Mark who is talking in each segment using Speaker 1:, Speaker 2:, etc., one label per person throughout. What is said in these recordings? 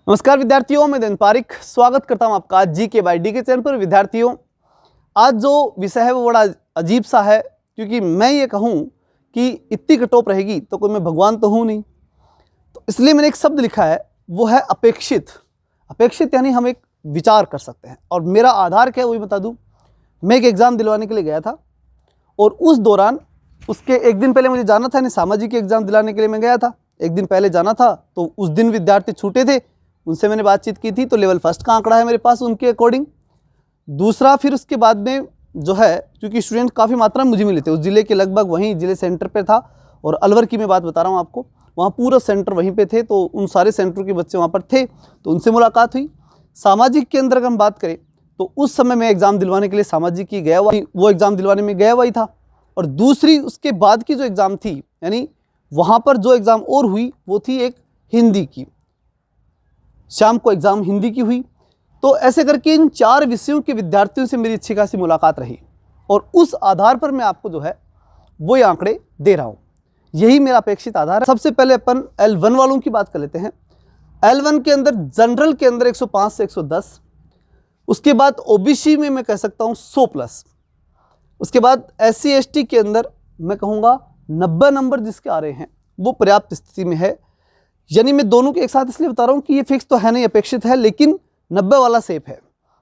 Speaker 1: नमस्कार विद्यार्थियों, मैं दिन पारिक स्वागत करता हूं आपका जी के बाई डी के चैनल पर। विद्यार्थियों, आज जो विषय है वो बड़ा अजीब सा है, क्योंकि मैं ये कहूं कि इतनी कटौप रहेगी तो कोई मैं भगवान तो हूं नहीं। तो इसलिए मैंने एक शब्द लिखा है, वो है अपेक्षित। अपेक्षित यानी हम एक विचार कर सकते हैं। और मेरा आधार क्या है वो भी बता दूँ। मैं एक एग्ज़ाम दिलवाने के लिए गया था और उस दौरान उसके एक दिन पहले मुझे जाना था, यानी सामाजिक एग्ज़ाम दिलाने के लिए मैं गया था। एक दिन पहले जाना था, तो उस दिन विद्यार्थी छूटे थे, उनसे मैंने बातचीत की थी। तो लेवल फर्स्ट का आंकड़ा है मेरे पास उनके अकॉर्डिंग। दूसरा, फिर उसके बाद में जो है, क्योंकि स्टूडेंट काफ़ी मात्रा में मुझे मिले थे, उस ज़िले के लगभग वहीं ज़िले सेंटर पे था। और अलवर की मैं बात बता रहा हूँ आपको, वहाँ पूरा सेंटर वहीं पे थे, तो उन सारे सेंटर के बच्चे वहाँ पर थे, तो उनसे मुलाकात हुई। सामाजिक के अंदर अगर हम बात करें तो उस समय मैं एग्ज़ाम दिलवाने के लिए सामाजिक की गया हुआ, वो एग्ज़ाम दिलवाने में गया हुआ ही था। और दूसरी उसके बाद की जो एग्ज़ाम थी, यानी वहाँ पर जो एग्ज़ाम और हुई वो थी एक हिंदी की, शाम को एग्ज़ाम हिंदी की हुई। तो ऐसे करके इन 4 विषयों के विद्यार्थियों से मेरी अच्छी खासी मुलाकात रही, और उस आधार पर मैं आपको जो है वो ये आंकड़े दे रहा हूँ। यही मेरा अपेक्षित आधार है। सबसे पहले अपन L1 वालों की बात कर लेते हैं। L1 के अंदर जनरल के अंदर 105 से 110, उसके बाद ओबीसी में मैं कह सकता हूँ 100+, उसके बाद SC ST के अंदर मैं कहूँगा 90 नंबर जिसके आ रहे हैं वो पर्याप्त स्थिति में है। यानी मैं दोनों के एक साथ इसलिए बता रहा हूँ कि ये फिक्स तो है नहीं, अपेक्षित है, लेकिन 90 वाला सेफ है।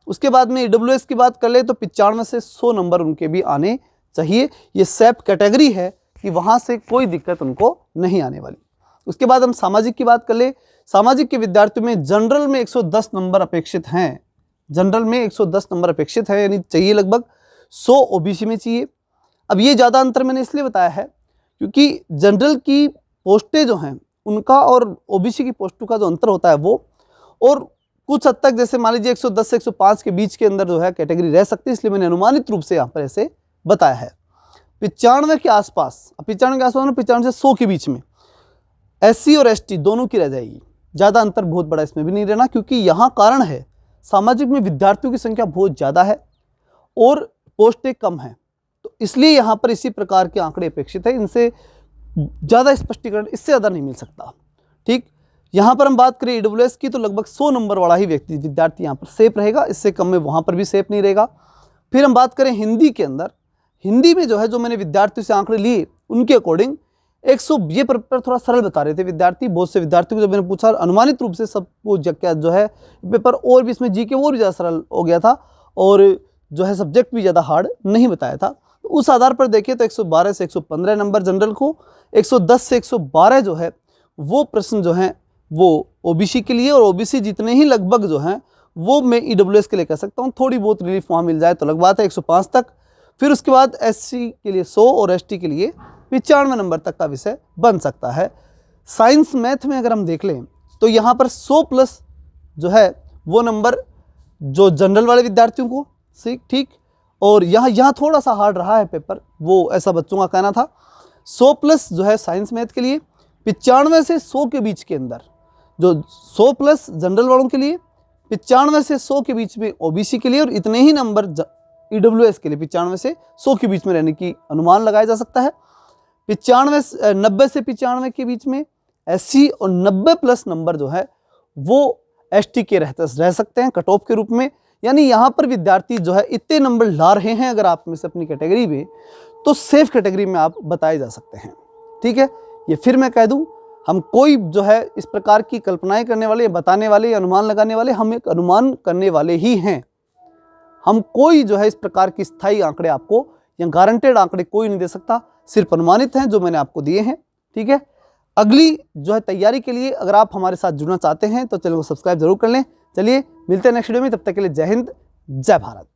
Speaker 1: उसके बाद में EWS की बात कर ले तो 95 से 100 नंबर उनके भी आने चाहिए। ये सेफ कैटेगरी है कि वहाँ से कोई दिक्कत उनको नहीं आने वाली। उसके बाद हम सामाजिक की बात कर ले। सामाजिक के विद्यार्थियों में जनरल में 110 नंबर अपेक्षित हैं। जनरल में 110 नंबर अपेक्षित है, यानी चाहिए लगभग 100 ओबीसी में चाहिए। अब ये ज़्यादा अंतर मैंने इसलिए बताया है क्योंकि जनरल की पोस्टें जो हैं उनका और ओबीसी की पोस्टों का जो अंतर होता है वो, और कुछ हद तक जैसे मान लीजिए 110 से 105 के बीच के अंदर जो है कैटेगरी रह सकती है, इसलिए मैंने अनुमानित रूप से यहाँ पर ऐसे बताया है। 95 के आसपास, 95 के आसपास 95 से 100 के बीच में SC और ST दोनों की रह जाएगी। ज़्यादा अंतर बहुत बड़ा इसमें भी नहीं रहना, क्योंकि यहाँ कारण है सामाजिक में विद्यार्थियों की संख्या बहुत ज़्यादा है और पोस्टें कम हैं, तो इसलिए यहाँ पर इसी प्रकार के आंकड़े अपेक्षित है। इनसे ज़्यादा स्पष्टीकरण इससे ज़्यादा नहीं मिल सकता। ठीक, यहाँ पर हम बात करें EWS की तो लगभग 100 नंबर वाला ही विद्यार्थी यहाँ पर सेफ रहेगा, इससे कम में वहाँ पर भी सेफ नहीं रहेगा। फिर हम बात करें हिंदी के अंदर, हिंदी में जो है, जो मैंने विद्यार्थियों से आंकड़े लिए उनके अकॉर्डिंग 100, ये पेपर थोड़ा सरल बता रहे थे विद्यार्थी। बहुत से विद्यार्थियों को जब मैंने पूछा, अनुमानित रूप से सबको क्या जो है पेपर, और भी इसमें GK और भी ज़्यादा सरल हो गया था, और जो है सब्जेक्ट भी ज़्यादा हार्ड नहीं बताया था। तो उस आधार पर देखिए तो 112 से 115 नंबर जनरल को, 110 से 112 जो है वो प्रश्न जो हैं वो ओबीसी के लिए, और ओबीसी जितने ही लगभग जो हैं वो मैं EWS के लिए कह सकता हूँ। थोड़ी बहुत रिलीफ वहाँ मिल जाए तो लगवात है 105 तक। फिर उसके बाद SC के लिए 100 और ST के लिए 95 नंबर तक का विषय बन सकता है। साइंस मैथ में अगर हम देख लें तो यहाँ पर 100+ जो है वो नंबर जो जनरल वाले विद्यार्थियों को ठीक, और यहाँ थोड़ा सा हार्ड रहा है पेपर, वो ऐसा बच्चों का कहना था। 100+ जो है साइंस मैथ के लिए, 95 से 100 के बीच के अंदर जो 100+ जनरल वालों के लिए, 95 से 100 के बीच में ओबीसी के लिए, और इतने ही नंबर EWS के लिए 95 से 100 के बीच में रहने की अनुमान लगाया जा सकता है। 90 से 95 के बीच में SC, और 90+ नंबर जो है वो ST के रह सकते हैं कट ऑफ के रूप में। यानी यहाँ पर विद्यार्थी जो है इतने नंबर ला रहे हैं अगर आप में से अपनी कैटेगरी में, तो सेफ कैटेगरी में आप बताए जा सकते हैं। ठीक है, ये फिर मैं कह दूं, हम कोई जो है इस प्रकार की कल्पनाएं करने वाले, बताने वाले, अनुमान लगाने वाले, हम एक अनुमान करने वाले ही हैं। हम कोई जो है इस प्रकार की स्थायी आंकड़े आपको या गारंटेड आंकड़े कोई नहीं दे सकता, सिर्फ अनुमानित हैं जो मैंने आपको दिए हैं। ठीक है, अगली जो है तैयारी के लिए अगर आप हमारे साथ जुड़ना चाहते हैं तो चैनल को सब्सक्राइब जरूर कर लें। चलिए मिलते हैं नेक्स्ट वीडियो में, तब तक के लिए जय हिंद, जय भारत।